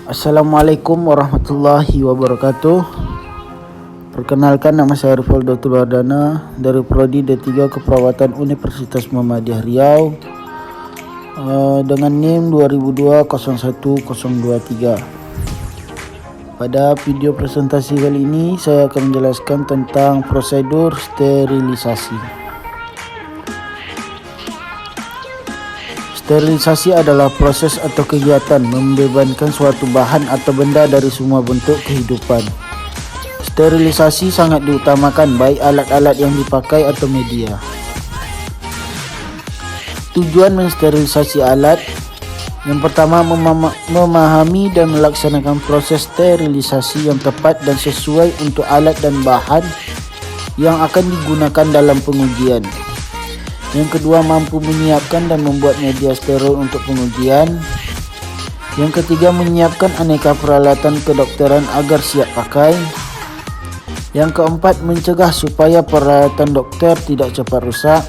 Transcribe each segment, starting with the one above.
Assalamualaikum warahmatullahi wabarakatuh. Perkenalkan, nama saya Rifal Datul Wardana dari Prodi D3 Keperawatan Universitas Muhammadiyah Riau dengan NIM 2002-01023. Pada video presentasi kali ini saya akan menjelaskan tentang prosedur sterilisasi. Sterilisasi adalah proses atau kegiatan membebaskan suatu bahan atau benda dari semua bentuk kehidupan. Sterilisasi sangat diutamakan baik alat-alat yang dipakai atau media. Tujuan mensterilisasi alat: yang pertama, memahami dan melaksanakan proses sterilisasi yang tepat dan sesuai untuk alat dan bahan yang akan digunakan dalam pengujian. Yang kedua, mampu menyiapkan dan membuat media steril untuk pengujian. Yang ketiga, menyiapkan aneka peralatan kedokteran agar siap pakai. Yang keempat, mencegah supaya peralatan dokter tidak cepat rusak.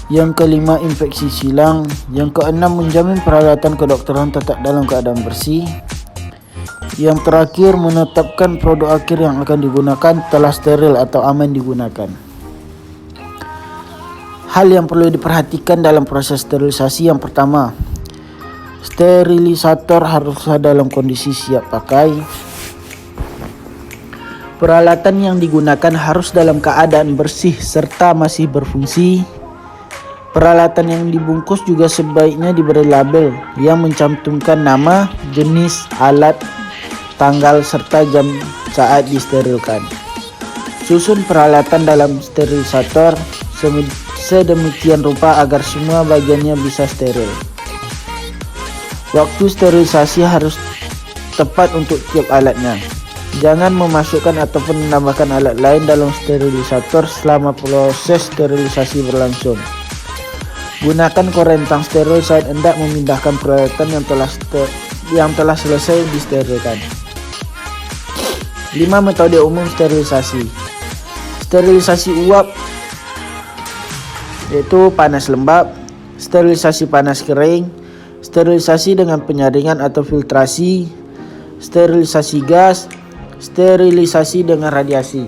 Yang kelima, infeksi silang. Yang keenam, menjamin peralatan kedokteran tetap dalam keadaan bersih. Yang terakhir, menetapkan produk akhir yang akan digunakan telah steril atau aman digunakan. Hal yang perlu diperhatikan dalam proses sterilisasi: yang pertama, sterilisator harus dalam kondisi siap pakai. Peralatan yang digunakan harus dalam keadaan bersih serta masih berfungsi. Peralatan yang dibungkus juga sebaiknya diberi label yang mencantumkan nama, jenis alat, tanggal, serta jam saat disterilkan. Susun peralatan dalam sterilisator sedemikian rupa agar semua bagiannya bisa steril. Waktu sterilisasi harus tepat untuk tiap alatnya. Jangan memasukkan ataupun menambahkan alat lain dalam sterilisator selama proses sterilisasi berlangsung. Gunakan korentang steril saat hendak memindahkan peralatan yang telah selesai disterilkan. 5. Metode umum sterilisasi. Sterilisasi uap yaitu panas lembab, sterilisasi panas kering, sterilisasi dengan penyaringan atau filtrasi, sterilisasi gas, sterilisasi dengan radiasi.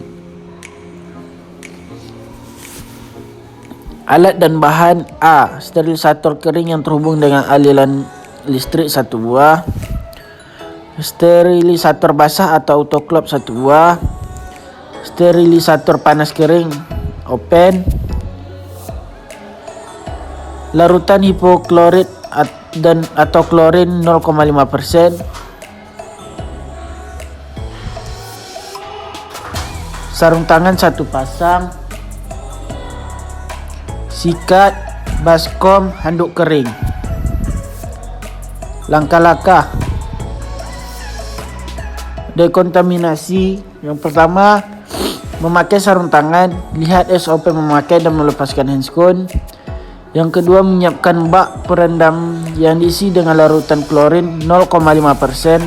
Alat dan bahan: A. Sterilisator kering yang terhubung dengan aliran listrik 1 buah. Sterilisator basah atau autoclave 1 buah. Sterilisator panas kering open. Larutan hipoklorit atau klorin 0,5%. Sarung tangan 1 pasang. Sikat, baskom, handuk kering. Langkah-langkah dekontaminasi: yang pertama, memakai sarung tangan. Lihat SOP memakai dan melepaskan handscoon. Yang kedua, menyiapkan bak perendam yang diisi dengan larutan klorin 0,5%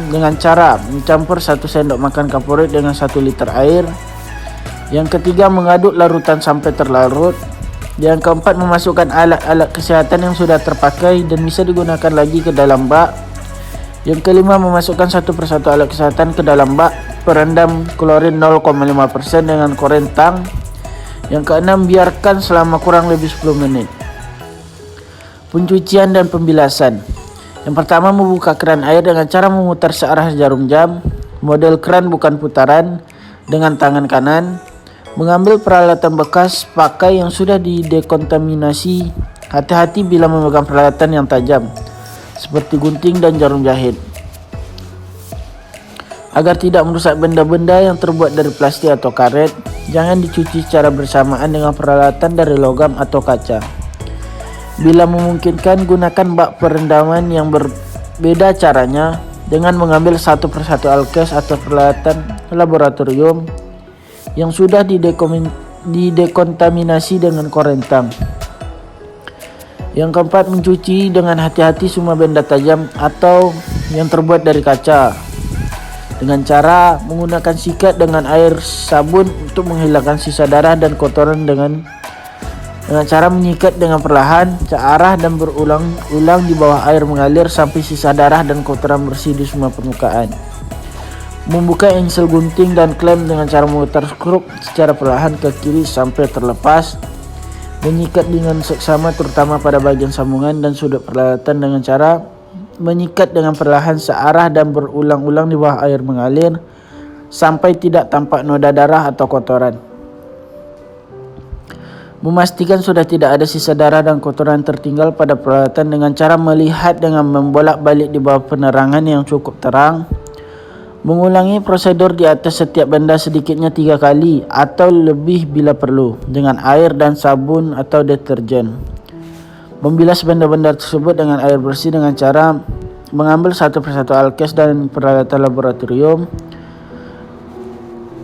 dengan cara mencampur 1 sendok makan kaporit dengan 1 liter air. Yang ketiga, mengaduk larutan sampai terlarut. Yang keempat, memasukkan alat-alat kesehatan yang sudah terpakai dan bisa digunakan lagi ke dalam bak. Yang kelima, memasukkan satu persatu alat kesehatan ke dalam bak perendam klorin 0,5% dengan korentang. Yang keenam, biarkan selama kurang lebih 10 menit. Pencucian dan pembilasan: yang pertama, membuka keran air dengan cara memutar searah jarum jam. Model keran bukan putaran, dengan tangan kanan. Mengambil peralatan bekas pakai yang sudah didekontaminasi. Hati-hati bila memegang peralatan yang tajam seperti gunting dan jarum jahit, agar tidak merusak benda-benda yang terbuat dari plastik atau karet. Jangan dicuci secara bersamaan dengan peralatan dari logam atau kaca. Bila memungkinkan, gunakan bak perendaman yang berbeda caranya dengan mengambil satu persatu alkes atau peralatan laboratorium yang sudah didekontaminasi dengan korentang. Yang keempat, mencuci dengan hati-hati semua benda tajam atau yang terbuat dari kaca dengan cara menggunakan sikat dengan air sabun untuk menghilangkan sisa darah dan kotoran dengan dengan cara menyikat dengan perlahan, searah dan berulang-ulang di bawah air mengalir sampai sisa darah dan kotoran bersih di semua permukaan. Membuka engsel gunting dan klem dengan cara memutar skru secara perlahan ke kiri sampai terlepas. Menyikat dengan seksama terutama pada bagian sambungan dan sudut peralatan dengan cara menyikat dengan perlahan, searah dan berulang-ulang di bawah air mengalir sampai tidak tampak noda darah atau kotoran. Memastikan sudah tidak ada sisa darah dan kotoran tertinggal pada peralatan dengan cara melihat dengan membolak-balik di bawah penerangan yang cukup terang. Mengulangi prosedur di atas setiap benda sedikitnya 3 kali atau lebih bila perlu dengan air dan sabun atau deterjen. Membilas benda-benda tersebut dengan air bersih dengan cara mengambil satu persatu alkes dan peralatan laboratorium.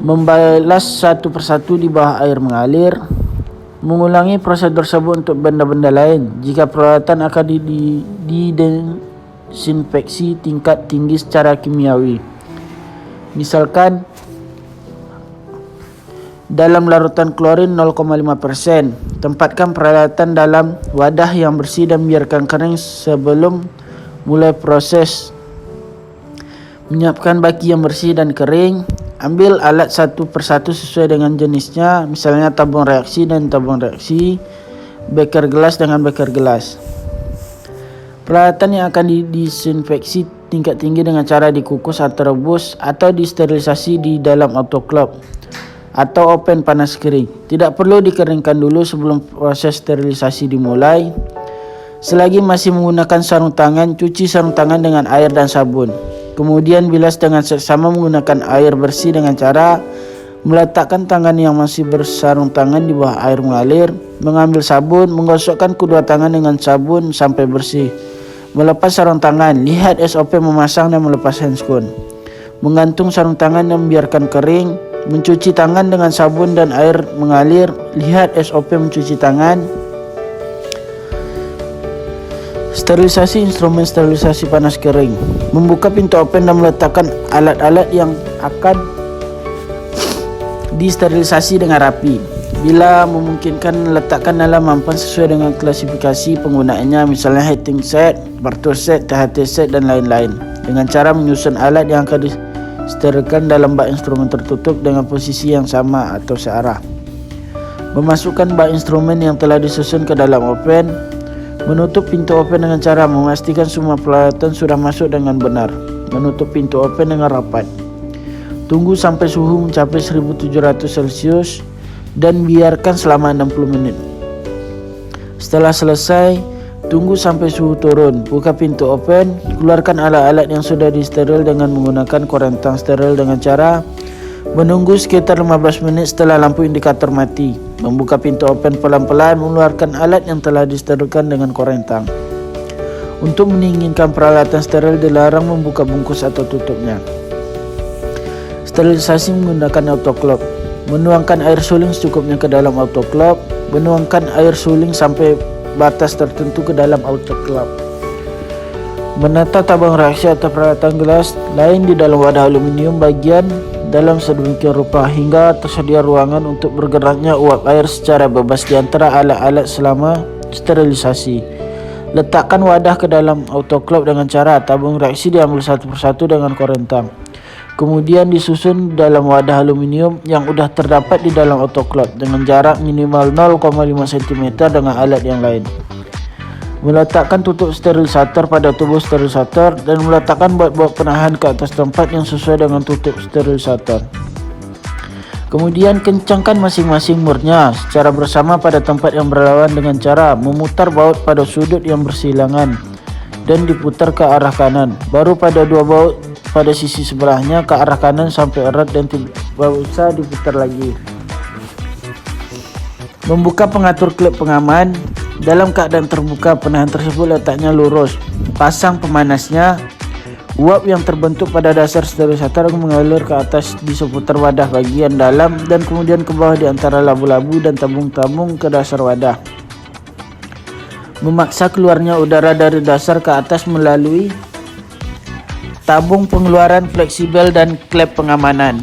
Membalas satu persatu di bawah air mengalir. Mengulangi prosedur tersebut untuk benda-benda lain jika peralatan akan didesinfeksi tingkat tinggi secara kimiawi. Misalkan dalam larutan klorin 0,5%. Tempatkan peralatan dalam wadah yang bersih dan biarkan kering sebelum mulai proses. Menyiapkan baki yang bersih dan kering. Ambil alat satu persatu sesuai dengan jenisnya, misalnya tabung reaksi dan tabung reaksi, beker gelas dengan beker gelas. Peralatan yang akan didisinfeksi tingkat tinggi dengan cara dikukus atau rebus atau disterilisasi di dalam autoclave atau oven panas kering. Tidak perlu dikeringkan dulu sebelum proses sterilisasi dimulai. Selagi masih menggunakan sarung tangan, cuci sarung tangan dengan air dan sabun. Kemudian bilas dengan seksama menggunakan air bersih dengan cara meletakkan tangan yang masih bersarung tangan di bawah air mengalir, mengambil sabun, menggosokkan kedua tangan dengan sabun sampai bersih. Melepas sarung tangan, lihat SOP memasang dan melepas handskun. Menggantung sarung tangan dan membiarkan kering, mencuci tangan dengan sabun dan air mengalir, lihat SOP mencuci tangan. Sterilisasi instrumen sterilisasi panas kering. Membuka pintu oven dan meletakkan alat-alat yang akan disterilisasi dengan rapi. Bila memungkinkan, letakkan dalam mampan sesuai dengan klasifikasi penggunaannya, misalnya heating set, Bartos set, THT set dan lain-lain. Dengan cara menyusun alat yang akan disterilkan dalam bak instrumen tertutup dengan posisi yang sama atau searah. Memasukkan bak instrumen yang telah disusun ke dalam oven. Menutup pintu oven dengan cara memastikan semua peralatan sudah masuk dengan benar. Menutup pintu oven dengan rapat. Tunggu sampai suhu mencapai 1700 Celcius dan biarkan selama 60 menit. Setelah selesai, tunggu sampai suhu turun. Buka pintu oven, keluarkan alat-alat yang sudah disteril dengan menggunakan korentang steril dengan cara menunggu sekitar 15 menit setelah lampu indikator mati. Membuka pintu oven pelan-pelan, mengeluarkan alat yang telah disterilkan dengan korentang. Untuk mendinginkan peralatan steril, dilarang membuka bungkus atau tutupnya. Sterilisasi menggunakan autoclave. Menuangkan air suling secukupnya ke dalam autoclave. Menuangkan air suling sampai batas tertentu ke dalam autoclave. Menata tabung reaksi atau peralatan gelas lain di dalam wadah aluminium bagian dalam sedemikian rupa hingga tersedia ruangan untuk bergeraknya uap air secara bebas di antara alat-alat selama sterilisasi. Letakkan wadah ke dalam autoclave dengan cara tabung reaksi diambil satu persatu dengan korentang. Kemudian disusun dalam wadah aluminium yang sudah terdapat di dalam autoclave dengan jarak minimal 0,5 cm dengan alat yang lain. Meletakkan tutup sterilisator pada tubuh sterilisator dan meletakkan baut-baut penahan ke atas tempat yang sesuai dengan tutup sterilisator. Kemudian kencangkan masing-masing murnya secara bersama pada tempat yang berlawan dengan cara memutar baut pada sudut yang bersilangan dan diputar ke arah kanan. Baru pada dua baut pada sisi sebelahnya ke arah kanan sampai erat dan tidak usah diputar lagi. Membuka pengatur klip pengaman. Dalam keadaan terbuka, penahan tersebut letaknya lurus. Pasang pemanasnya. Uap yang terbentuk pada dasar sterilisator mengalir ke atas di seputar wadah bagian dalam dan kemudian ke bawah di antara labu-labu dan tabung-tabung ke dasar wadah. Memaksa keluarnya udara dari dasar ke atas melalui tabung pengeluaran fleksibel dan klep pengamanan.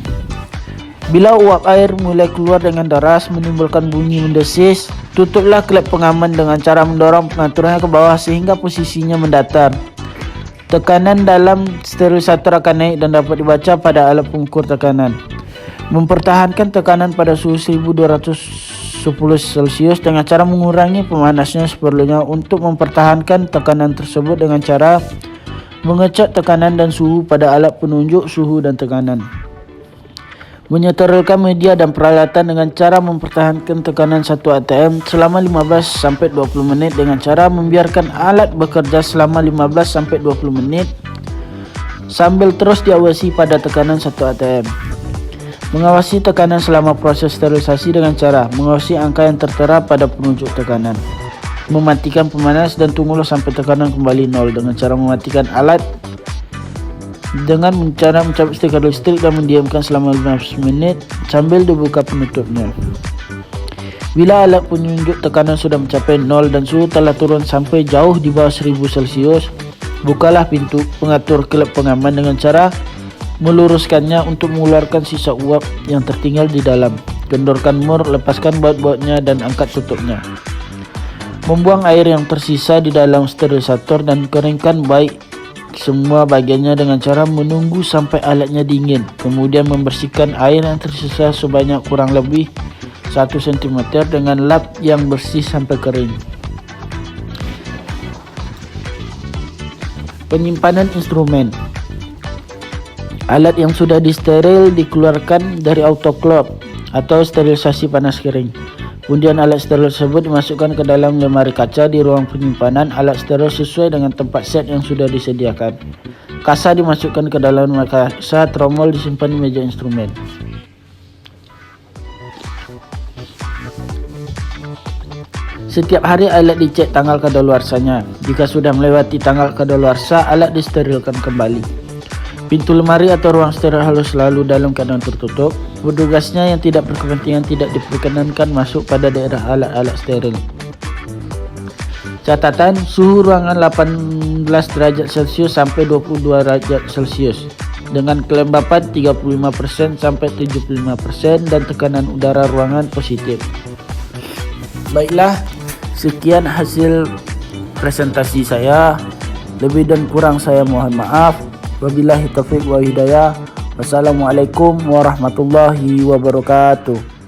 Bila uap air mulai keluar dengan deras menimbulkan bunyi mendesis, tutuplah klep pengaman dengan cara mendorong pengaturannya ke bawah sehingga posisinya mendatar. Tekanan dalam sterilisator akan naik dan dapat dibaca pada alat pengukur tekanan. Mempertahankan tekanan pada suhu 1210 Celcius dengan cara mengurangi pemanasnya seperlunya. Untuk mempertahankan tekanan tersebut dengan cara mengecek tekanan dan suhu pada alat penunjuk suhu dan tekanan. Menyeterilkan media dan peralatan dengan cara mempertahankan tekanan 1 atm selama 15-20 menit dengan cara membiarkan alat bekerja selama 15-20 menit sambil terus diawasi pada tekanan 1 atm. Mengawasi tekanan selama proses sterilisasi dengan cara mengawasi angka yang tertera pada penunjuk tekanan. Mematikan pemanas dan tunggulah sampai tekanan kembali 0 dengan cara mematikan alat dengan cara mencabut stiker listrik dan mendiamkan selama 15 menit sambil dibuka penutupnya. Bila alat penunjuk tekanan sudah mencapai 0 dan suhu telah turun sampai jauh di bawah 1000 Celcius, bukalah pintu pengatur klep pengaman dengan cara meluruskannya untuk mengeluarkan sisa uap yang tertinggal di dalam. Kendorkan mur, lepaskan baut-bautnya dan angkat tutupnya. Membuang air yang tersisa di dalam sterilisator dan keringkan baik semua bagiannya dengan cara menunggu sampai alatnya dingin. Kemudian membersihkan air yang tersisa sebanyak kurang lebih 1 cm dengan lap yang bersih sampai kering. Penyimpanan instrumen. Alat yang sudah disteril dikeluarkan dari autoclave atau sterilisasi panas kering. Kemudian alat steril tersebut dimasukkan ke dalam lemari kaca di ruang penyimpanan alat steril sesuai dengan tempat set yang sudah disediakan. Kasa dimasukkan ke dalam lemari kaca, tromol disimpan di meja instrumen. Setiap hari alat dicek tanggal kadaluarsanya. Jika sudah melewati tanggal kadaluarsa, alat disterilkan kembali. Pintu lemari atau ruang steril harus selalu dalam keadaan tertutup. Petugasnya yang tidak berkepentingan tidak diperkenankan masuk pada daerah alat-alat steril. Catatan, suhu ruangan 18 derajat Celcius sampai 22 derajat Celcius dengan kelembapan 35% sampai 75% dan tekanan udara ruangan positif. Baiklah, sekian hasil presentasi saya. Lebih dan kurang saya mohon maaf. Wabillahi taufiq wa hidayah. Wassalamualaikum warahmatullahi wabarakatuh.